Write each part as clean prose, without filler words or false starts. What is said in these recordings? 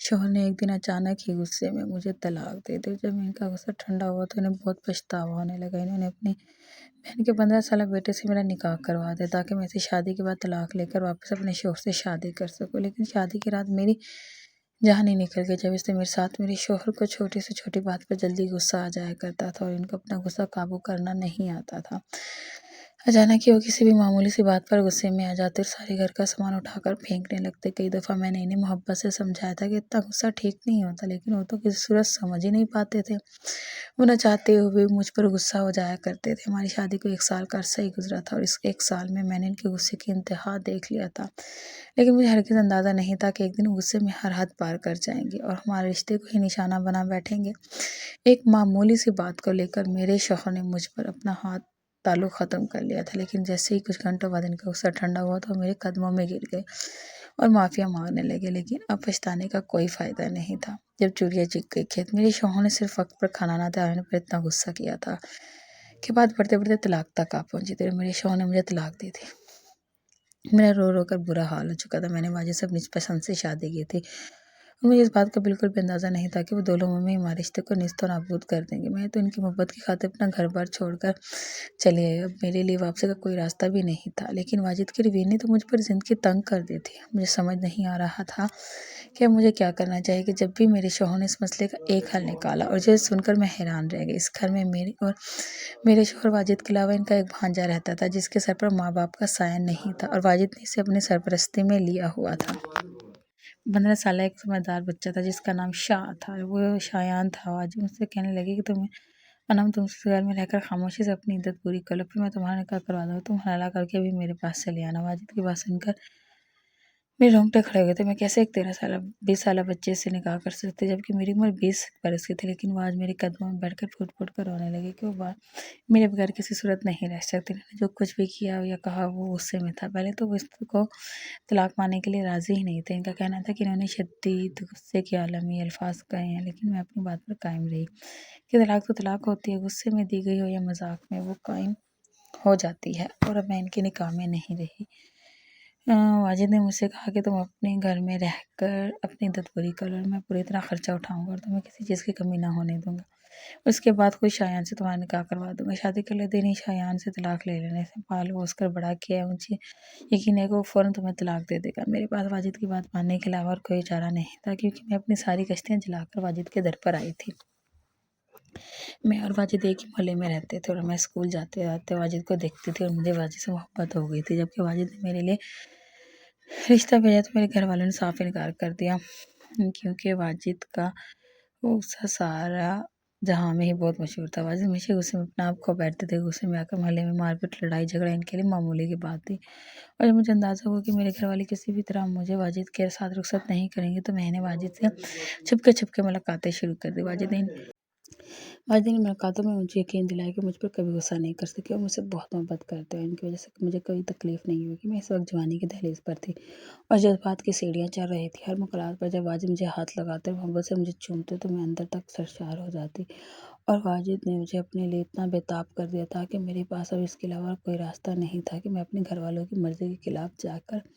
شوہر نے ایک دن اچانک ہی غصے میں مجھے طلاق دے دی۔ جب ان کا غصہ ٹھنڈا ہوا تو انہیں بہت پچھتاوا ہونے لگا۔ انہوں نے اپنی بہن کے 15 سالہ بیٹے سے میرا نکاح کروا دیا تاکہ میں اسی شادی کے بعد طلاق لے کر واپس اپنے شوہر سے شادی کر سکوں، لیکن شادی کی رات میری جان ہی نکل گئی۔ جب اس نے میرے ساتھ میرے شوہر کو چھوٹی سے چھوٹی بات پر جلدی غصہ آ جایا کرتا تھا اور ان کو اپنا غصہ قابو کرنا نہیں آتا تھا۔ اچانک ہی وہ کسی بھی معمولی سی بات پر غصے میں آ جاتے اور سارے گھر کا سامان اٹھا کر پھینکنے لگتے۔ کئی دفعہ میں نے انہیں محبت سے سمجھایا تھا کہ اتنا غصہ ٹھیک نہیں ہوتا، لیکن وہ تو کسی صورت سمجھ ہی نہیں پاتے تھے۔ وہ نہ چاہتے ہوئے مجھ پر غصہ ہو جایا کرتے تھے۔ ہماری شادی کو 1 سال کا عرصہ ہی گزرا تھا اور اس 1 سال میں نے ان کے غصے کی انتہا دیکھ لیا تھا، لیکن مجھے ہرگز اندازہ نہیں تھا کہ ایک دن غصے میں ہر حد پار کر جائیں گے اور ہمارے رشتے کو ہی نشانہ بنا بیٹھیں گے۔ ایک معمولی سی بات کو لے کر میرے شوہر نے مجھ پر اپنا تعلق ختم کر لیا تھا، لیکن جیسے ہی کچھ گھنٹوں بعد ان کا غصہ ٹھنڈا ہوا تو وہ میرے قدموں میں گر گئے اور معافیا مانگنے لگے، لیکن اب پچھتانے کا کوئی فائدہ نہیں تھا۔ جب چڑیا چگ گئی کھیت، میرے شوہر نے صرف وقت پر کھانا نہ تیار ہونے پر اتنا غصہ کیا تھا کہ بات بڑھتے بڑھتے طلاق تک آ پہنچی تھی اور میرے شوہر نے مجھے طلاق دی تھی۔ میرا رو رو کر برا حال ہو چکا تھا۔ میں نے واجد سے اپنی پسند سے شادی کی تھی اور مجھے اس بات کا بالکل بھی اندازہ نہیں تھا کہ وہ 2 لمحوں میں ہمارے رشتے کو نیست و نابود کر دیں گے۔ میں تو ان کی محبت کی خاطر اپنا گھر بار چھوڑ کر چلی آئی۔ اب میرے لیے واپسی کا کوئی راستہ بھی نہیں تھا، لیکن واجد کی رویے نے تو مجھ پر زندگی تنگ کر دی تھی۔ مجھے سمجھ نہیں آ رہا تھا کہ اب مجھے کیا کرنا چاہیے کہ جب بھی میرے شوہر نے اس مسئلے کا ایک حل نکالا اور جسے سن کر میں حیران رہ گئی۔ اس گھر میں میرے شوہر واجد کے علاوہ ان کا ایک بھانجا رہتا تھا جس کے سر پر ماں باپ کا سایہ نہیں تھا اور واجد نے اسے اپنی سرپرستی میں لیا ہوا تھا۔ 15 سالہ ایک سمجھدار بچہ تھا جس کا نام شاہ تھا۔ وہ شایان تھا۔ واجد مجھ سے کہنے لگے کہ تم اس گھر میں رہ کر خاموشی سے اپنی عدت پوری کر لو، پھر میں تمہارا نکاح کروا دوں گا، تم حلالہ کر کے ابھی میرے پاس چلے آنا۔ واجد کی بات سن کر میرے رونگٹے کھڑے ہو گئے تھے۔ میں کیسے ایک 20 سالہ بچے سے نکاح کر سکتی جبکہ میری عمر 20 برس کی تھی، لیکن وہ آج میرے قدموں میں بیٹھ کر پھوٹ پھوٹ کر رونے لگے کہ وہ میرے بغیر کسی صورت نہیں رہ سکتی۔ انہوں نے جو کچھ بھی کیا یا کہا وہ غصے میں تھا۔ پہلے تو وہ اس کو طلاق ماننے کے لیے راضی ہی نہیں تھے۔ ان کا کہنا تھا کہ انہوں نے شدید غصے کے عالم میں یہ الفاظ کہے ہیں، لیکن میں اپنی بات پر قائم رہی کہ طلاق تو طلاق ہوتی ہے، غصے میں دی گئی ہو یا مذاق میں، وہ قائم ہو جاتی ہے اور اب میں ان کے نکاح میں نہیں رہی۔ واجد نے مجھ سے کہا کہ تم اپنے گھر میں رہ کر اپنی عدت پوری کر لو اور میں پوری طرح خرچہ اٹھاؤں گا اور تمہیں کسی چیز کی کمی نہ ہونے دوں گا۔ اس کے بعد کوئی شایان سے تمہارا نکاح کروا دوں گا۔ شادی کے دن ہی شایان سے طلاق لے لینے سے پال پوس کر بڑا کیا ہے، مجھے یقین ہے کہ وہ فوراً تمہیں طلاق دے دے گا۔ میرے پاس واجد کی بات ماننے کے علاوہ اور کوئی چارہ نہیں تھا، کیونکہ میں اپنی ساری کشتیاں جلا کر واجد کے در پر آئی تھی۔ میں اور واجد ایک ہی محلے میں رہتے تھے اور میں اسکول جاتے آتے واجد کو دیکھتی تھی اور مجھے واجد سے محبت ہو گئی تھی۔ جبکہ واجد نے میرے لیے رشتہ بھیجا تو میرے گھر والوں نے صاف انکار کر دیا، کیونکہ واجد کا غصہ سارا جہاں میں ہی بہت مشہور تھا۔ واجد ہمیشہ غصے میں اپنا آپ کھو بیٹھتے تھے۔ غصے میں آ کر محلے میں مار پیٹ، لڑائی جھگڑا ان کے لیے معمولی کی بات تھی۔ اور جب مجھے اندازہ ہوا کہ میرے گھر والے کسی بھی طرح مجھے واجد کے ساتھ رخصت نہیں کریں گے تو میں نے واجد سے چھپ کے ملاقاتیں شروع کر دی۔ واجد نے ملاقاتوں میں مجھے یقین دلایا کہ مجھ پر کبھی غصہ نہیں کر سکے اور مجھ سے بہت محبت کرتے ہیں۔ ان کی وجہ سے مجھے کوئی تکلیف نہیں ہوئی کہ میں اس وقت جوانی کی دہلیز پر تھی اور جذبات کی سیڑھیاں چڑھ رہی تھی۔ ہر مقامات پر جب واجد مجھے ہاتھ لگاتے اور محبت سے مجھے چومتے تو میں اندر تک سرشار ہو جاتی، اور واجد نے مجھے اپنے لیے اتنا بے تاب کر دیا تھا کہ میرے پاس اب اس کے علاوہ کوئی راستہ نہیں تھا کہ میں اپنے گھر والوں کی مرضی کے خلاف جا کر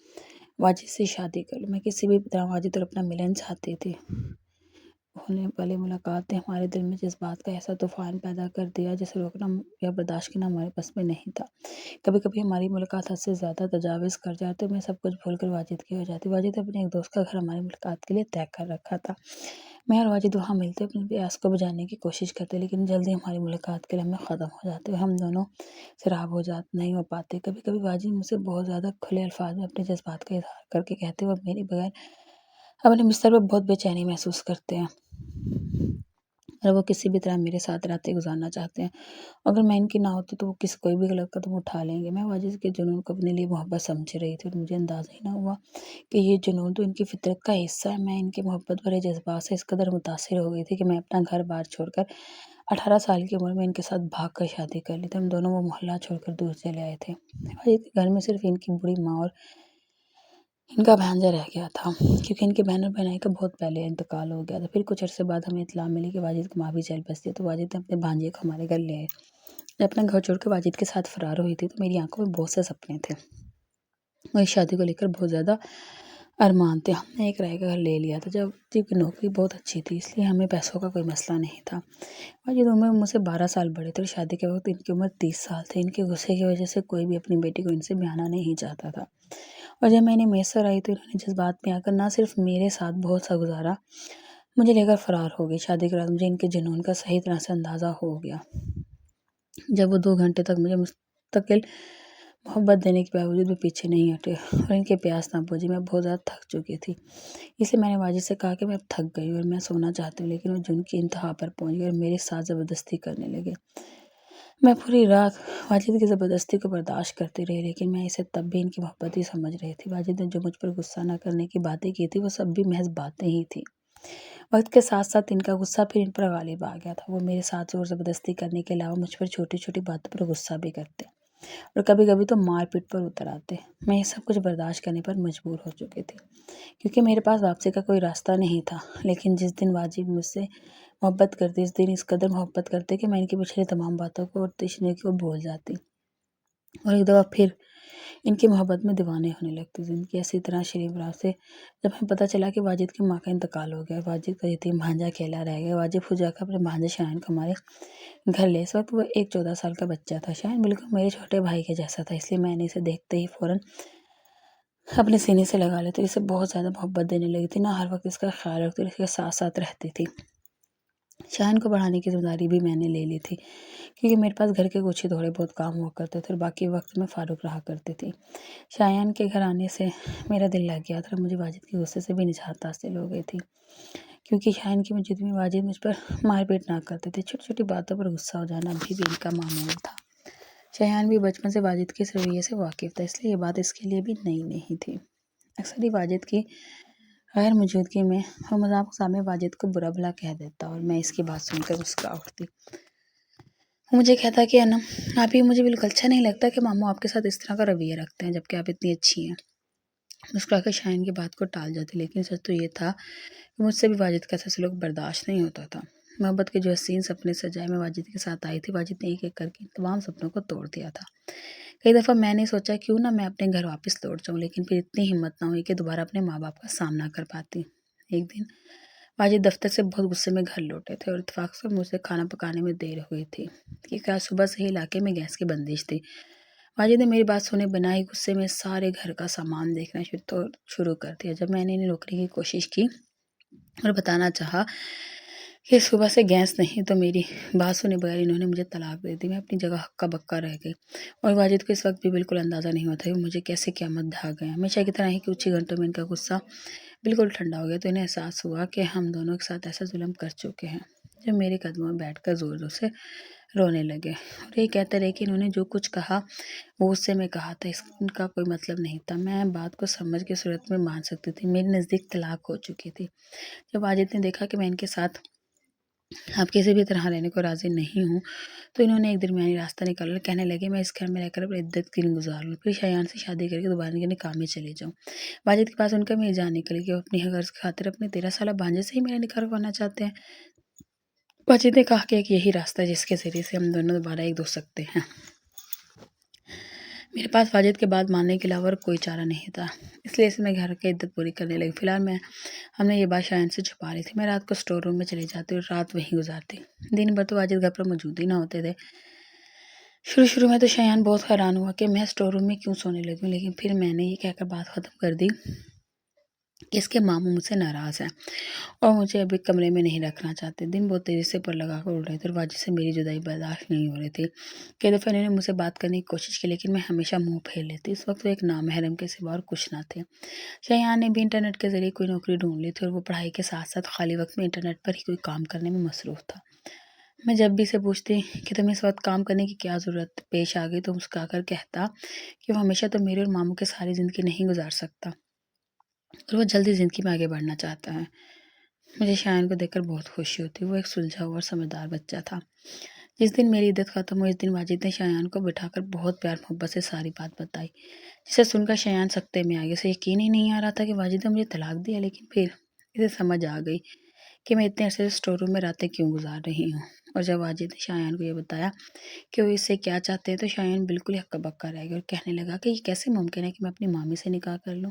واجد سے شادی کر لوں۔ میں کسی بھی طرح واجد اور اپنا ملن چاہتی تھی۔ ہونے والی ملاقات نے ہمارے دل میں جذبات کا ایسا طوفان پیدا کر دیا جسے روکنا یا برداشت کرنا ہمارے بس میں نہیں تھا۔ کبھی کبھی ہماری ملاقات حد سے زیادہ تجاوز کر جاتے، میں سب کچھ بھول کر واجد کی ہو جاتی۔ واجد اپنے ایک دوست کا گھر ہماری ملاقات کے لیے طے کر رکھا تھا۔ میں اور واجد وہاں ملتے، اپنی پیاس کو بجھانے کی کوشش کرتے، لیکن جلدی ہماری ملاقات کے لمحے ختم ہو جاتے اور ہم دونوں سراب نہیں ہو پاتے۔ کبھی کبھی واجد مجھ سے بہت زیادہ کھلے الفاظ میں اپنے جذبات کا اظہار کر کے کہتے وہ میرے بغیر اپنے بستر پر بہت بے چینی محسوس کرتے ہیں اور وہ کسی بھی طرح میرے ساتھ راتیں گزارنا چاہتے ہیں۔ اگر میں ان کی نہ ہوتی تو وہ کوئی بھی غلط قدم اٹھا لیں گے۔ میں واجد کے جنون کو اپنے لیے محبت سمجھ رہی تھی اور مجھے اندازہ ہی نہ ہوا کہ یہ جنون تو ان کی فطرت کا حصہ ہے۔ میں ان کے محبت بھرے جذبات سے اس قدر متاثر ہو گئی تھی کہ میں اپنا گھر بار چھوڑ کر 18 سال کی عمر میں ان کے ساتھ بھاگ کر شادی کر لی تھی۔ ہم دونوں وہ محلہ چھوڑ کر دور چلے آئے تھے۔ واجد کے گھر میں صرف ان کی بوڑھی ماں اور ان کا بھانجا رہ گیا تھا، کیونکہ ان کے بہن اور بھائی کا بہت پہلے انتقال ہو گیا تھا۔ پھر کچھ عرصے بعد ہمیں اطلاع ملی کہ واجد کی ماں بھی جیل بستی ہے، تو واجد نے اپنے بھانجے کو ہمارے گھر لے آئے۔ جب اپنا گھر چھوڑ کے واجد کے ساتھ فرار ہوئی تھی تو میری آنکھوں میں بہت سے سپنے تھے۔ وہ اس شادی کو لے کر بہت زیادہ ارمان تھے۔ ہم نے ایک کرائے کا گھر لے لیا تھا جبکہ نوکری بہت اچھی تھی، اس لیے ہمیں پیسوں کا کوئی مسئلہ نہیں تھا۔ واجد عمر مجھ سے 12 سال بڑے تھے اور شادی کے وقت ان کی عمر 30 سال تھی۔ ان کے غصے کی وجہ سے کوئی بھی اپنی بیٹی کو ان سے بیاہنا نہیں چاہتا تھا، اور جب میں انہیں میسر آئی تو انہوں نے جذبات میں آ کر نہ صرف میرے ساتھ بہت سا گزارا، مجھے لے کر فرار ہو گئی۔ شادی کے رات مجھے ان کے جنون کا صحیح طرح سے اندازہ ہو گیا، جب وہ 2 گھنٹے تک مجھے مستقل محبت دینے کے باوجود بھی پیچھے نہیں ہٹے اور ان کے پیاس نہ بجھی۔ میں بہت زیادہ تھک چکی تھی، اس لیے میں نے واجد سے کہا کہ میں اب تھک گئی اور میں سونا چاہتی ہوں، لیکن وہ جنون کی انتہا پر پہنچ گئے اور میرے ساتھ زبردستی کرنے لگے۔ میں پوری رات واجد کی زبردستی کو برداشت کرتی رہی، لیکن میں اسے تب بھی ان کی محبت ہی سمجھ رہی تھی۔ واجد نے جو مجھ پر غصہ نہ کرنے کی باتیں کی تھی وہ سب بھی محض باتیں ہی تھیں۔ وقت کے ساتھ ساتھ ان کا غصہ پھر ان پر غالب آ گیا تھا۔ وہ میرے ساتھ زور زبردستی کرنے کے علاوہ مجھ پر چھوٹی چھوٹی باتوں پر غصہ بھی کرتے اور کبھی کبھی تو مار پیٹ پر اتر آتے۔ میں یہ سب کچھ برداشت کرنے پر مجبور ہو چکی تھی، کیونکہ میرے پاس واپسی کا کوئی راستہ نہیں تھا۔ لیکن جس دن واجد مجھ سے محبت کرتے، اس دن اس قدر محبت کرتے کہ میں ان کی پچھلی تمام باتوں کو اور تشنگی کو بھول جاتی اور ایک دفعہ پھر ان کی محبت میں دیوانے ہونے لگتی۔ زندگی اسی طرح شریف راہ سے جب ہمیں پتہ چلا کہ واجد کی ماں کا انتقال ہو گیا، واجد کا یتیم بھانجا اکیلا رہ گیا، واجد خود جا کر اپنے بھانجے شایان کو ہمارے گھر لے۔ اس وقت وہ ایک 14 سال کا بچہ تھا۔ شایان بالکل میرے چھوٹے بھائی کے جیسا تھا، اس لیے میں نے اسے دیکھتے ہی فوراً اپنے سینے سے لگا لیتی، اسے بہت زیادہ محبت دینے لگی تھی، نہ ہر وقت اس کا خیال رکھتی اور اس کے ساتھ ساتھ رہتی تھی۔ شایان کو پڑھانے کی ذمہ داری بھی میں نے لے لی تھی، کیونکہ میرے پاس گھر کے کچھ ہی تھوڑے بہت کام ہوا کرتے تھے اور باقی وقت میں فارغ رہا کرتی تھی۔ شایان کے گھر آنے سے میرا دل لگ گیا تھا، مجھے واجد کے غصے سے بھی نجات حاصل ہو گئی تھی، کیونکہ شایان کی موجودگی میں واجد مجھ پر مار پیٹ نہ کرتے تھے۔ چھوٹی چھوٹی باتوں پر غصہ ہو جانا ابھی بھی ان کا معمول تھا۔ شایان بھی بچپن سے واجد کے اس رویے سے واقف تھا، اس لیے یہ بات اس کے لیے بھی نئی نہیں تھی۔ اکثر ہی واجد کی غیر موجودگی میں وہ مذاق سامنے واجد کو برا بھلا کہہ دیتا اور میں اس کی بات سن کر مسکرا اٹھتی۔ وہ مجھے کہتا کہ انم آپ ہی، مجھے بالکل اچھا نہیں لگتا کہ ماموں آپ کے ساتھ اس طرح کا رویہ رکھتے ہیں جبکہ آپ اتنی اچھی ہیں۔ مسکرا کر شایان کی بات کو ٹال جاتی، لیکن سچ تو یہ تھا کہ مجھ سے بھی واجد کا ایسا سلوک برداشت نہیں ہوتا تھا۔ محبت کے جو حسین سپنے سجائے میں واجد کے ساتھ آئی تھی، واجد نے ایک ایک کر کے تمام سپنوں کو توڑ دیا تھا۔ کئی دفعہ میں نے سوچا کیوں نہ میں اپنے گھر واپس لوٹ جاؤں، لیکن پھر اتنی ہمت نہ ہوئی کہ دوبارہ اپنے ماں باپ کا سامنا کر پاتی۔ ایک دن واجد دفتر سے بہت غصے میں گھر لوٹے تھے اور اتفاق سے مجھ سے کھانا پکانے میں دیر ہوئی تھی، کیونکہ آج صبح سے ہی علاقے میں گیس کی بندش تھی۔ واجد نے میری بات سنے بنا ہی غصے میں سارے گھر کا سامان دیکھنا شروع کر دیا۔ جب میں نے انہیں روکنے کی کوشش کی اور بتانا چاہا کہ صبح سے گیس نہیں، تو میری بات سنے بغیر انہوں نے مجھے طلاق دے دی۔ میں اپنی جگہ ہکا بکا رہ گئی اور واجد کو اس وقت بھی بالکل اندازہ نہیں ہوا تھا کہ مجھے کیسے قیامت ڈھا گیا۔ ہمیشہ کی طرح ہی کچھ ہی گھنٹوں میں ان کا غصہ بالکل ٹھنڈا ہو گیا، تو انہیں احساس ہوا کہ ہم دونوں ایک ساتھ ایسا ظلم کر چکے ہیں۔ جب میرے قدموں میں بیٹھ کر زور زور سے رونے لگے اور یہ کہتے رہے کہ انہوں نے جو کچھ کہا وہ غصے میں کہا تھا، اس کا کوئی مطلب نہیں تھا۔ میں بات کو سمجھ کے صورت میں مان سکتی تھی، میرے نزدیک طلاق ہو چکی تھی۔ جب واجد نے دیکھا کہ میں ان کے ساتھ اب کسی بھی طرح رہنے کو راضی نہیں ہوں، تو انہوں نے ایک درمیانی راستہ نکالا اور کہنے لگے میں اس گھر میں رہ کر اپنے عدت کی دن گزار لوں، پھر شایان سے شادی کر کے دوبارہ کے نکاح میں چلے جاؤں۔ واجد کے پاس ان کا میں یہ جان نکلی کہ وہ اپنی غرض کی خاطر اپنے 13 سالہ بھانجے سے ہی میرا نکاح کروانا چاہتے ہیں۔ واجد نے کہا کہ ایک یہی راستہ ہے جس کے ذریعے سے ہم دونوں دوبارہ ایک ہو سکتے ہیں۔ میرے پاس واجد کے بات ماننے کے علاوہ اور کوئی چارہ نہیں تھا، اس لیے میں گھر کی عدت پوری کرنے لگی۔ فی الحال ہم نے یہ بات شایان سے چھپا لی تھی۔ میں رات کو اسٹور روم میں چلی جاتی اور رات وہیں گزارتی، دن بھر تو واجد گھر پر موجود ہی نہ ہوتے تھے۔ شروع میں تو شایان بہت حیران ہوا کہ میں اسٹور روم میں کیوں سونے لگی، لیکن پھر میں نے یہ کہہ کر بات ختم کر دی کہ اس کے ماموں مجھ سے ناراض ہیں اور مجھے ابھی کمرے میں نہیں رکھنا چاہتے۔ دن بہت تیزی سے پر لگا کر اڑ رہے تھے اور واجد سے میری جدائی برداشت نہیں ہو رہی تھی۔ کئی دفعہ انہوں نے مجھ سے بات کرنے کی کوشش کی، لیکن میں ہمیشہ منہ پھیر لیتی۔ اس وقت وہ ایک نامحرم کے سوا اور کچھ نہ تھے۔ شایان نے بھی انٹرنیٹ کے ذریعے کوئی نوکری ڈھونڈ لی تھی اور وہ پڑھائی کے ساتھ ساتھ خالی وقت میں انٹرنیٹ پر ہی کوئی کام کرنے میں مصروف تھا۔ میں جب بھی اسے پوچھتی کہ تمہیں اس وقت کام کرنے کی کیا ضرورت پیش آ گئی، تو مسکرا کر کہتا کہ وہ ہمیشہ تو میرے اور ماموں کے ساری زندگی نہیں گزار سکتا اور وہ جلدی زندگی میں آگے بڑھنا چاہتا ہے۔ مجھے شایان کو دیکھ کر بہت خوشی ہوتی، وہ ایک سلجھا ہوا اور سمجھدار بچہ تھا۔ جس دن میری عدت ختم ہوئی، اس دن واجد نے شایان کو بٹھا کر بہت پیار محبت سے ساری بات بتائی، جسے سن کر شایان سکتے میں آ گیا۔ اسے یقین ہی نہیں آ رہا تھا کہ واجد نے مجھے طلاق دیا، لیکن پھر اسے سمجھ آ گئی کہ میں اتنے عرصے سے اسٹور روم میں راتیں کیوں گزار رہی ہوں۔ اور جب واجد نے شایان کو یہ بتایا کہ وہ اس سے کیا چاہتے ہیں، تو شایان بالکل ہی ہکا بکا رہ گیا اور کہنے لگا کہ یہ کیسے ممکن ہے کہ میں اپنی مامی سے نکاح کر لوں۔